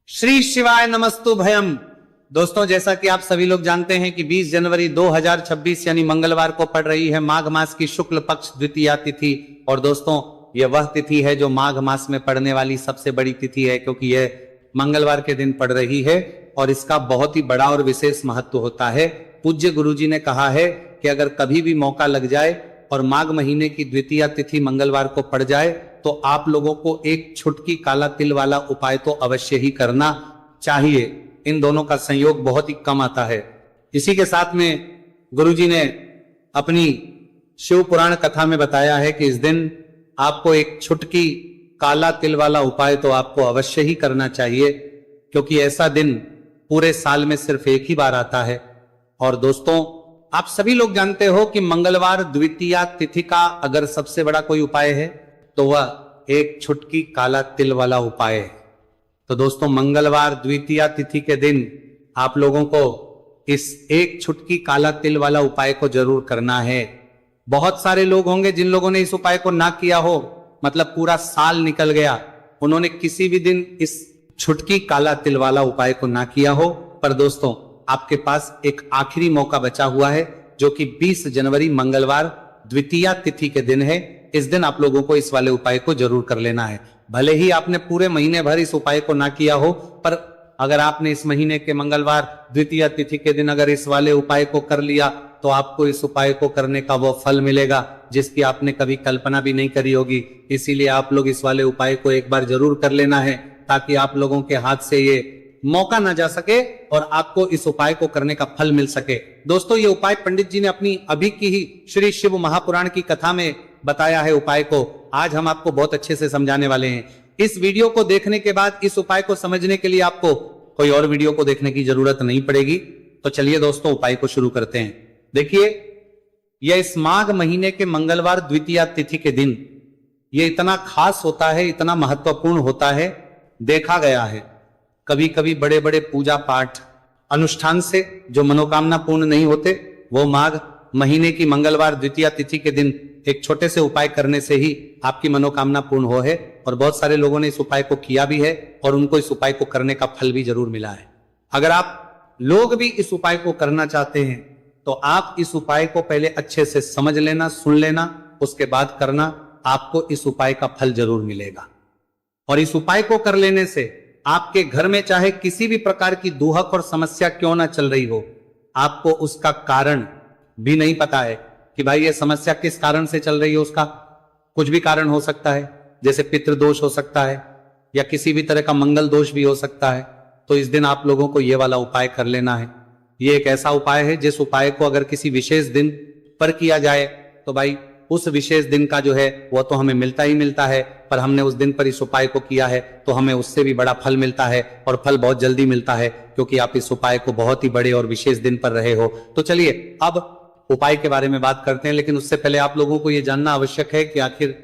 श्री शिवाय नमस्तु भयम। दोस्तों, जैसा कि आप सभी लोग जानते हैं कि 20 जनवरी 2026 यानी मंगलवार को पड़ रही है माघ मास की शुक्ल पक्ष द्वितीया तिथि। और दोस्तों, यह वह तिथि है जो माघ मास में पड़ने वाली सबसे बड़ी तिथि है, क्योंकि यह मंगलवार के दिन पड़ रही है और इसका बहुत ही बड़ा और विशेष महत्व होता है। पूज्य गुरुजी ने कहा है कि अगर कभी भी मौका लग जाए और माघ महीने की द्वितीया तिथि मंगलवार को पड़ जाए तो आप लोगों को एक छुटकी काला तिल वाला उपाय तो अवश्य ही करना चाहिए। इन दोनों का संयोग बहुत ही कम आता है। इसी के साथ में गुरुजी ने अपनी शिव पुराण कथा में बताया है कि इस दिन आपको एक छुटकी काला तिल वाला उपाय तो आपको अवश्य ही करना चाहिए, क्योंकि ऐसा दिन पूरे साल में सिर्फ एक ही बार आता है। और दोस्तों, आप सभी लोग जानते हो कि मंगलवार द्वितीया तिथि का अगर सबसे बड़ा कोई उपाय है तो वह एक छुटकी काला तिल वाला उपाय है। तो दोस्तों, मंगलवार द्वितीया तिथि के दिन आप लोगों को इस एक छुटकी काला तिल वाला उपाय को जरूर करना है। बहुत सारे लोग होंगे जिन लोगों ने इस उपाय को ना किया हो, मतलब पूरा साल निकल गया, उन्होंने किसी भी दिन इस छुटकी काला तिल वाला उपाय को ना किया हो। पर दोस्तों, आपके पास एक आखिरी मौका बचा हुआ है, जो कि 20 जनवरी मंगलवार द्वितीया तिथि के दिन है। इस दिन आप लोगों को इस वाले उपाय को जरूर कर लेना है। भले ही आपने पूरे महीने भर इस उपाय को ना किया हो, पर अगर आपने इस महीने के मंगलवार द्वितीया तिथि के दिन अगर इस वाले उपाय को कर लिया तो आपको इस उपाय को करने का वो फल मिलेगा जिसकी आपने कभी कल्पना भी नहीं करी होगी। इसीलिए आप लोग इस वाले उपाय को एक बार जरूर कर लेना है, ताकि आप लोगों के हाथ से ये मौका ना जा सके और आपको इस उपाय को करने का फल मिल सके। दोस्तों, ये उपाय पंडित जी ने अपनी अभी की ही श्री शिव महापुराण की कथा में बताया है। उपाय को आज हम आपको बहुत अच्छे से समझाने वाले हैं। इस वीडियो को देखने के बाद इस उपाय को समझने के लिए आपको कोई और वीडियो को देखने की जरूरत नहीं पड़ेगी। तो चलिए दोस्तों, उपाय को शुरू करते हैं। देखिए, यह इस माघ महीने के मंगलवार द्वितीया तिथि के दिन यह इतना खास होता है, इतना महत्वपूर्ण होता है। देखा गया है कभी कभी बड़े बड़े पूजा पाठ अनुष्ठान से जो मनोकामना पूर्ण नहीं होते, वो माघ महीने की मंगलवार द्वितीया तिथि के दिन एक छोटे से उपाय करने से ही आपकी मनोकामना पूर्ण हो है। और बहुत सारे लोगों ने इस उपाय को किया भी है और उनको इस उपाय को करने का फल भी जरूर मिला है। अगर आप लोग भी इस उपाय को करना चाहते हैं तो आप इस उपाय को पहले अच्छे से समझ लेना, सुन लेना, उसके बाद करना। आपको इस उपाय का फल जरूर मिलेगा। और इस उपाय को कर लेने से आपके घर में चाहे किसी भी प्रकार की दुहक और समस्या क्यों ना चल रही हो, आपको उसका कारण भी नहीं पता है कि भाई ये समस्या किस कारण से चल रही है। उसका कुछ भी कारण हो सकता है, जैसे पितृदोष हो सकता है या किसी भी तरह का मंगल दोष भी हो सकता है। तो इस दिन आप लोगों को ये वाला उपाय कर लेना है। ये एक ऐसा उपाय है जिस उपाय को अगर किसी विशेष दिन पर किया जाए तो भाई उस विशेष दिन का जो है वो तो हमें मिलता ही मिलता है, पर हमने उस दिन पर इस उपाय को किया है तो हमें उससे भी बड़ा फल मिलता है, और फल बहुत जल्दी मिलता है क्योंकि आप इस उपाय को बहुत ही बड़े और विशेष दिन पर रहे हो। तो चलिए अब उपाय के बारे में बात करते हैं, लेकिन उससे पहले आप लोगों को यह जानना आवश्यक है कि आखिर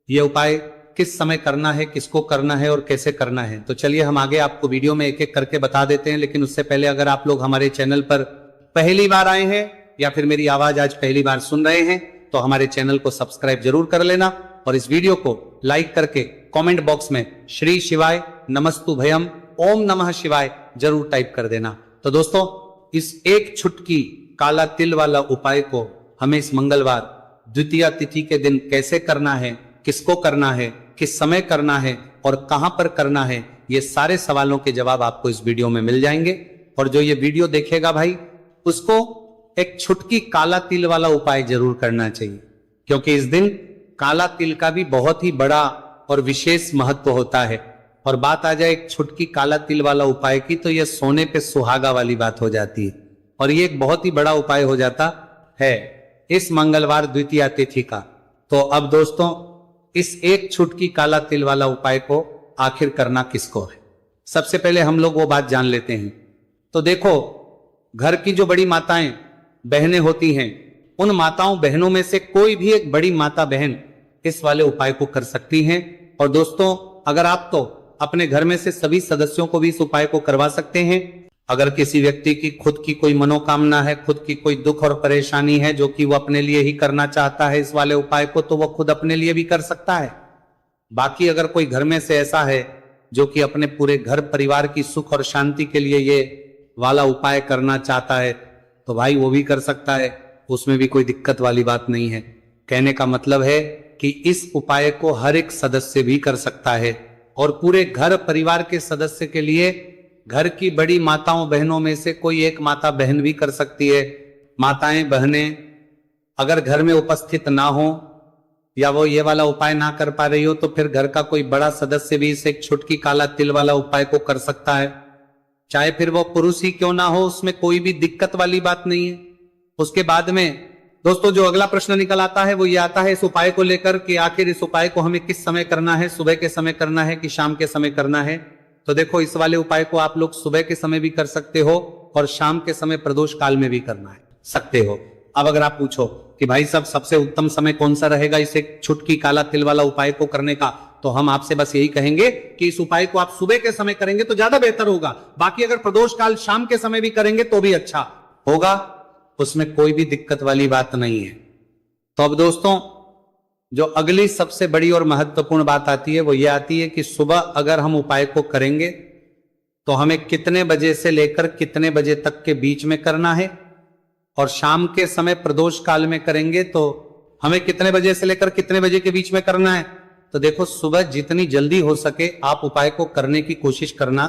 यह उपाय किस समय करना है, किसको करना है और कैसे करना है। तो चलिए हम आगे आपको वीडियो में एक एक करके बता देते हैं। लेकिन उससे पहले अगर आप लोग हमारे चैनल पर पहली बार आए हैं या फिर मेरी आवाज आज पहली बार सुन रहे हैं तो हमारे चैनल को सब्सक्राइब जरूर कर लेना और इस वीडियो को लाइक करके कमेंट बॉक्स में श्री शिवाय नमस्तु भयम ओम नमः शिवाय जरूर टाइप कर देना। तो दोस्तों, इस एक छुटकी काला तिल वाला उपाय को हमें इस मंगलवार द्वितीया तिथि के दिन कैसे करना है, किसको करना है, किस समय करना है और कहां पर करना है, ये सारे सवालों के जवाब आपको इस वीडियो में मिल जाएंगे। और जो ये वीडियो देखेगा भाई, उसको एक छुटकी काला तिल वाला उपाय जरूर करना चाहिए, क्योंकि इस दिन काला तिल का भी बहुत ही बड़ा और विशेष महत्व होता है। और बात आ जाए एक छुटकी काला तिल वाला उपाय की, तो यह सोने पे सुहागा वाली बात हो जाती है और ये एक बहुत ही बड़ा उपाय हो जाता है इस मंगलवार द्वितीया तिथि का। तो अब दोस्तों, इस एक छुटकी काला तिल वाला उपाय को आखिर करना किसको है, सबसे पहले हम लोग वो बात जान लेते हैं। तो देखो, घर की जो बड़ी माताएं बहनें होती हैं, उन माताओं बहनों में से कोई भी एक बड़ी माता बहन इस वाले उपाय को कर सकती हैं। और दोस्तों, अगर आप तो अपने घर में से सभी सदस्यों को भी इस उपाय को करवा सकते हैं। अगर किसी व्यक्ति की खुद की कोई मनोकामना है, खुद की कोई दुख और परेशानी है जो कि वो अपने लिए ही करना चाहता है इस वाले उपाय को, तो वो खुद अपने लिए भी कर सकता है। बाकी अगर कोई घर में से ऐसा है जो कि अपने पूरे घर परिवार की सुख और शांति के लिए ये वाला उपाय करना चाहता है तो भाई वो भी कर सकता है, उसमें भी कोई दिक्कत वाली बात नहीं है। कहने का मतलब है कि इस उपाय को हर एक सदस्य भी कर सकता है और पूरे घर परिवार के सदस्य के लिए घर की बड़ी माताओं बहनों में से कोई एक माता बहन भी कर सकती है। माताएं बहनें अगर घर में उपस्थित ना हो या वो ये वाला उपाय ना कर पा रही हो तो फिर घर का कोई बड़ा सदस्य भी इसे एक छुटकी काला तिल वाला उपाय को कर सकता है, चाहे फिर वो पुरुष ही क्यों ना हो, उसमें कोई भी दिक्कत वाली बात नहीं है। उसके बाद में दोस्तों जो अगला प्रश्न निकल आता है वो ये आता है इस उपाय को लेकर कि आखिर इस उपाय को हमें किस समय करना है, सुबह के समय करना है कि शाम के समय करना है। तो देखो इस वाले उपाय को आप लोग सुबह के समय भी कर सकते हो और शाम के समय प्रदोष काल में भी करना है सकते हो। अब अगर आप पूछो कि भाई साहब सबसे उत्तम समय कौन सा रहेगा इसे छुटकी काला तिल वाला उपाय को करने का, तो हम आपसे बस यही कहेंगे कि इस उपाय को आप सुबह के समय करेंगे तो ज्यादा बेहतर होगा। बाकी अगर प्रदोष काल शाम के समय भी करेंगे तो भी अच्छा होगा, उसमें कोई भी दिक्कत वाली बात नहीं है। तो अब दोस्तों जो अगली सबसे बड़ी और महत्वपूर्ण बात आती है वो ये आती है कि सुबह अगर हम उपाय को करेंगे तो हमें कितने बजे से लेकर कितने बजे तक के बीच में करना है, और शाम के समय प्रदोष काल में करेंगे तो हमें कितने बजे से लेकर कितने बजे के बीच में करना है। तो देखो सुबह जितनी जल्दी हो सके आप उपाय को करने की कोशिश करना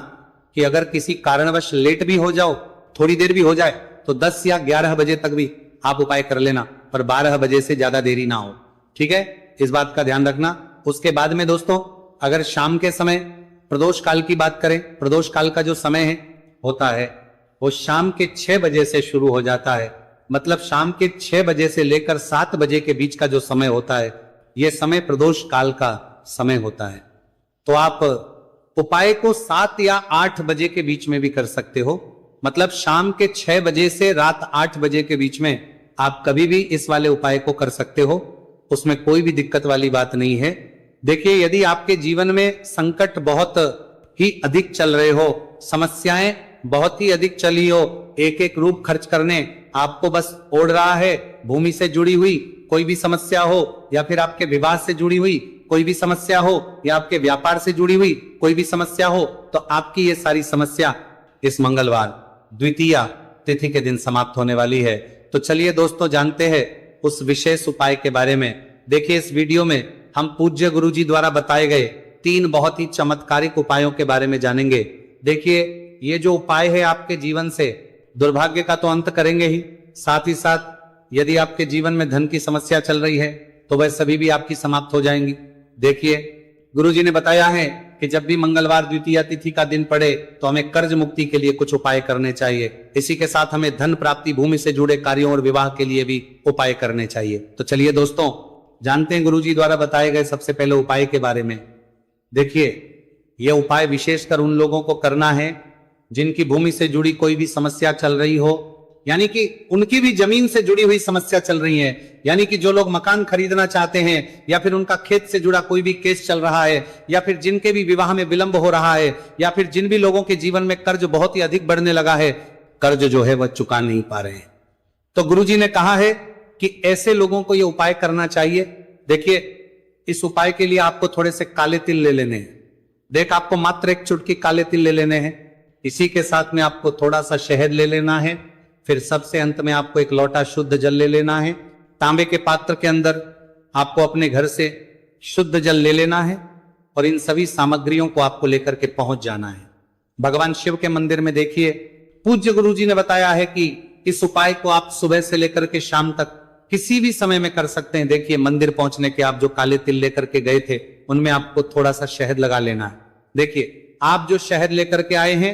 कि अगर किसी कारणवश लेट भी हो जाओ, थोड़ी देर भी हो जाए, तो 10 या 11 बजे तक भी आप उपाय कर लेना, पर 12 बजे से ज्यादा देरी ना हो, ठीक है, इस बात का ध्यान रखना। उसके बाद में दोस्तों अगर शाम के समय प्रदोष काल की बात करें, प्रदोष काल का जो समय है होता है वो शाम के 6 बजे से शुरू हो जाता है। मतलब शाम के 6 बजे से लेकर 7 बजे के बीच का जो समय होता है यह समय प्रदोष काल का समय होता है। तो आप उपाय को 7 या 8 बजे के बीच में भी कर सकते हो। मतलब शाम के 6 बजे से रात 8 बजे के बीच में आप कभी भी इस वाले उपाय को कर सकते हो, उसमें कोई भी दिक्कत वाली बात नहीं है। देखिए यदि आपके जीवन में संकट बहुत ही अधिक चल रहे हो, समस्याएं बहुत ही अधिक चली हो, एक एक रूप खर्च करने आपको बस ओढ़ रहा है, भूमि से जुड़ी हुई कोई भी समस्या हो या फिर आपके विवाह से जुड़ी हुई कोई भी समस्या हो या आपके व्यापार से जुड़ी हुई कोई भी समस्या हो, तो आपकी ये सारी समस्या इस मंगलवार द्वितीया तिथि के दिन समाप्त होने वाली है। तो चलिए दोस्तों जानते हैं उस विशेष उपाय के बारे में। देखिए इस वीडियो में हम पूज्य गुरुजी द्वारा बताए गए 3 बहुत ही चमत्कारिक उपायों के बारे में जानेंगे। देखिए ये जो उपाय है आपके जीवन से दुर्भाग्य का तो अंत करेंगे ही, साथ ही साथ यदि आपके जीवन में धन की समस्या चल रही है तो वह सभी भी आपकी समाप्त हो जाएंगी। देखिए गुरुजी ने बताया है कि जब भी मंगलवार द्वितीया तिथि का दिन पड़े तो हमें कर्ज मुक्ति के लिए कुछ उपाय करने चाहिए। इसी के साथ हमें धन प्राप्ति, भूमि से जुड़े कार्यों और विवाह के लिए भी उपाय करने चाहिए। तो चलिए दोस्तों जानते हैं गुरुजी द्वारा बताए गए सबसे पहले उपाय के बारे में। देखिए यह उपाय विशेषकर उन लोगों को करना है जिनकी भूमि से जुड़ी कोई भी समस्या चल रही हो, यानी कि उनकी भी जमीन से जुड़ी हुई समस्या चल रही है, यानी कि जो लोग मकान खरीदना चाहते हैं या फिर उनका खेत से जुड़ा कोई भी केस चल रहा है या फिर जिनके भी विवाह में विलंब हो रहा है या फिर जिन भी लोगों के जीवन में कर्ज बहुत ही अधिक बढ़ने लगा है, कर्ज जो है वह चुका नहीं पा रहे हैं, तो गुरुजी ने कहा है कि ऐसे लोगों को यह उपाय करना चाहिए। देखिए इस उपाय के लिए आपको थोड़े से काले तिल ले लेने हैं। देख आपको मात्र एक चुटकी काले तिल ले लेने हैं, इसी के साथ में आपको थोड़ा सा शहद ले लेना है, फिर सबसे अंत में आपको एक लोटा शुद्ध जल ले लेना है। तांबे के पात्र के अंदर आपको अपने घर से शुद्ध जल ले लेना है और इन सभी सामग्रियों को आपको लेकर के पहुंच जाना है भगवान शिव के मंदिर में। देखिए पूज्य गुरुजी ने बताया है कि इस उपाय को आप सुबह से लेकर के शाम तक किसी भी समय में कर सकते हैं। देखिए मंदिर पहुंचने के आप जो काले तिल लेकर के गए थे उनमें आपको थोड़ा सा शहद लगा लेना है। देखिए आप जो शहद लेकर के आए हैं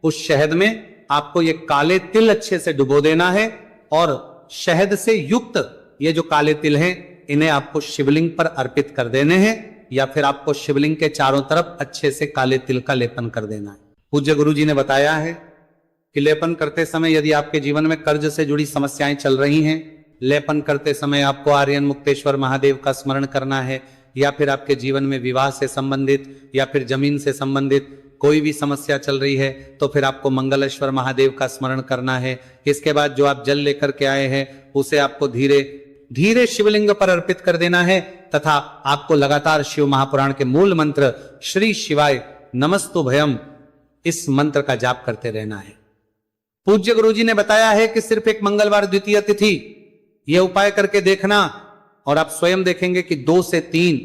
उस शहद में आपको ये काले तिल अच्छे से डुबो देना है और शहद से युक्त ये जो काले तिल हैं इन्हें आपको शिवलिंग पर अर्पित कर देने हैं या फिर आपको शिवलिंग के चारों तरफ अच्छे से काले तिल का लेपन कर देना है। पूज्य गुरुजी ने बताया है कि लेपन करते समय यदि आपके जीवन में कर्ज से जुड़ी समस्याएं चल रही हैं, लेपन करते समय आपको आर्यन मुक्तेश्वर महादेव का स्मरण करना है, या फिर आपके जीवन में विवाह से संबंधित या फिर जमीन से संबंधित कोई भी समस्या चल रही है तो फिर आपको मंगलेश्वर महादेव का स्मरण करना है। इसके बाद जो आप जल लेकर के आए हैं उसे आपको धीरे धीरे शिवलिंग पर अर्पित कर देना है तथा आपको लगातार शिव महापुराण के मूल मंत्र श्री शिवाय नमस्तुभयम इस मंत्र का जाप करते रहना है। पूज्य गुरुजी ने बताया है कि सिर्फ एक मंगलवार द्वितीय तिथि यह उपाय करके देखना और आप स्वयं देखेंगे कि 2 से 3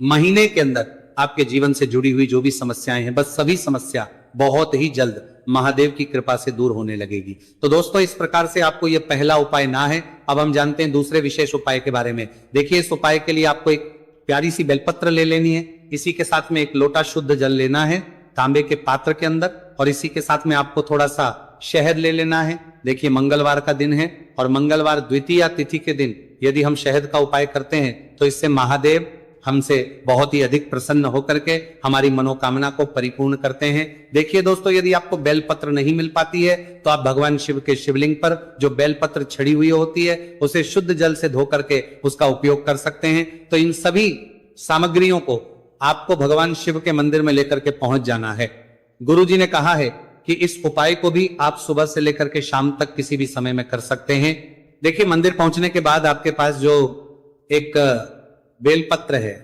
महीने के अंदर आपके जीवन से जुड़ी हुई जो भी समस्याएं हैं, बस सभी समस्या बहुत ही जल्द महादेव की कृपा से दूर होने लगेगी। तो दोस्तों, इस प्रकार से आपको यह पहला उपाय ना है। अब हम जानते हैं दूसरे विशेष उपाय के बारे में। देखिए, इस उपाय के लिए आपको एक प्यारी सी बेलपत्र ले लेनी है। इसी के साथ में एक लोटा शुद्ध जल लेना है तांबे के पात्र के अंदर, और इसी के साथ में आपको थोड़ा सा शहद ले लेना है। देखिए, मंगलवार का दिन है और मंगलवार द्वितीय तिथि के दिन यदि हम शहद का उपाय करते हैं तो इससे महादेव हमसे बहुत ही अधिक प्रसन्न होकर के हमारी मनोकामना को परिपूर्ण करते हैं। देखिए दोस्तों, यदि आपको बेलपत्र नहीं मिल पाती है तो आप भगवान शिव के शिवलिंग पर जो बेलपत्र छड़ी हुई होती है उसे शुद्ध जल से धो करके उसका उपयोग कर सकते हैं। तो इन सभी सामग्रियों को आपको भगवान शिव के मंदिर में लेकर के पहुंच जाना है। गुरुजी ने कहा है कि इस उपाय को भी आप सुबह से लेकर के शाम तक किसी भी समय में कर सकते हैं। देखिए, मंदिर पहुंचने के बाद आपके पास जो एक बेलपत्र है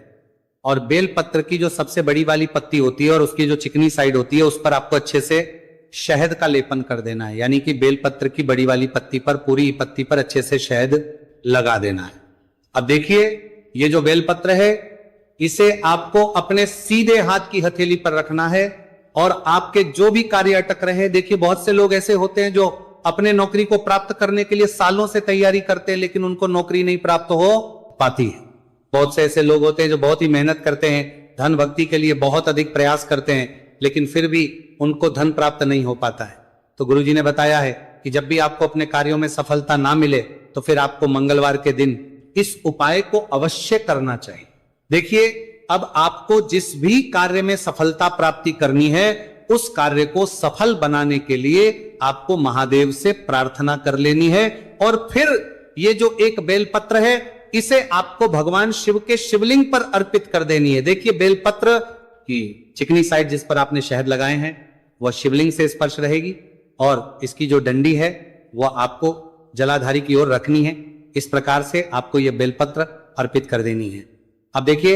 और बेलपत्र की जो सबसे बड़ी वाली पत्ती होती है और उसकी जो चिकनी साइड होती है उस पर आपको अच्छे से शहद का लेपन कर देना है। यानी कि बेलपत्र की बड़ी वाली पत्ती पर, पूरी पत्ती पर अच्छे से शहद लगा देना है। अब देखिए, ये जो बेलपत्र है इसे आपको अपने सीधे हाथ की हथेली पर रखना है और आपके जो भी कार्य अटक रहे हैं, देखिए बहुत से लोग ऐसे होते हैं जो अपने नौकरी को प्राप्त करने के लिए सालों से तैयारी करते हैं लेकिन उनको नौकरी नहीं प्राप्त हो पाती है। बहुत से ऐसे लोग होते हैं जो बहुत ही मेहनत करते हैं, धन भक्ति के लिए बहुत अधिक प्रयास करते हैं, लेकिन फिर भी उनको धन प्राप्त नहीं हो पाता है। तो गुरुजी ने बताया है कि जब भी आपको अपने कार्यों में सफलता ना मिले तो फिर आपको मंगलवार के दिन इस उपाय को अवश्य करना चाहिए। देखिए, अब आपको जिस भी कार्य में सफलता प्राप्ति करनी है उस कार्य को सफल बनाने के लिए आपको महादेव से प्रार्थना कर लेनी है और फिर ये जो एक बेलपत्र है इसे आपको भगवान शिव के शिवलिंग पर अर्पित कर देनी है। देखिए, बेलपत्र की चिकनी साइड जिस पर आपने शहद लगाए हैं वह शिवलिंग से स्पर्श रहेगी और इसकी जो डंडी है वह आपको जलाधारी की ओर रखनी है। इस प्रकार से आपको यह बेलपत्र अर्पित कर देनी है। अब देखिए,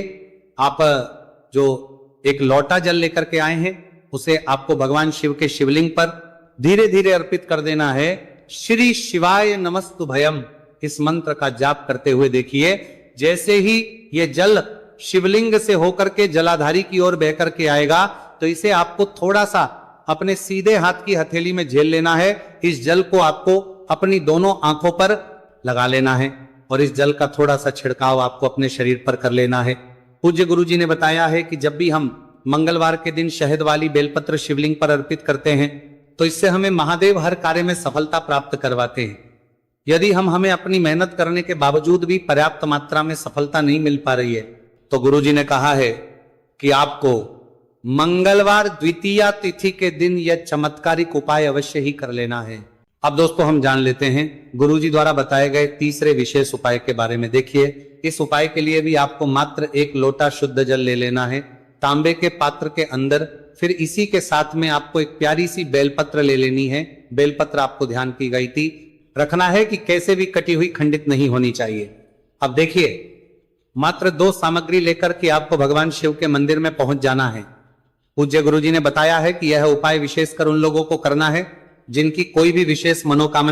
आप जो एक लोटा जल लेकर के आए हैं उसे आपको भगवान शिव के शिवलिंग पर धीरे धीरे अर्पित कर देना है। श्री शिवाय नमस्तुभयम इस मंत्र का जाप करते हुए देखिए, जैसे ही ये जल शिवलिंग से होकर के जलाधारी की ओर बह करके आएगा तो इसे आपको थोड़ा सा अपने सीधे हाथ की हथेली में झेल लेना है। इस जल को आपको अपनी दोनों आंखों पर लगा लेना है और इस जल का थोड़ा सा छिड़काव आपको अपने शरीर पर कर लेना है। पूज्य गुरुजी ने बताया है कि जब भी हम मंगलवार के दिन शहद वाली बेलपत्र शिवलिंग पर अर्पित करते हैं तो इससे हमें महादेव हर कार्य में सफलता प्राप्त करवाते हैं। यदि हमें अपनी मेहनत करने के बावजूद भी पर्याप्त मात्रा में सफलता नहीं मिल पा रही है तो गुरुजी ने कहा है कि आपको मंगलवार द्वितीय तिथि के दिन यह चमत्कारिक उपाय अवश्य ही कर लेना है। अब दोस्तों, हम जान लेते हैं गुरुजी द्वारा बताए गए तीसरे विशेष उपाय के बारे में। देखिए, इस उपाय के लिए भी आपको मात्र एक लोटा शुद्ध जल ले लेना है तांबे के पात्र के अंदर। फिर इसी के साथ में आपको एक प्यारी सी बेलपत्र ले लेनी है। बेलपत्र आपको ध्यान की गई थी रखना है कि कैसे भी कटी हुई खंडित नहीं होनी चाहिए। अब देखिए, मात्र 2 सामग्री लेकर के आपको भगवान शिव के मंदिर में पहुंच जाना है। पूज्य गुरुजी ने बताया है कि यह उपाय विशेषकर उन लोगों को करना है जिनकी कोई भी विशेष मनोकामना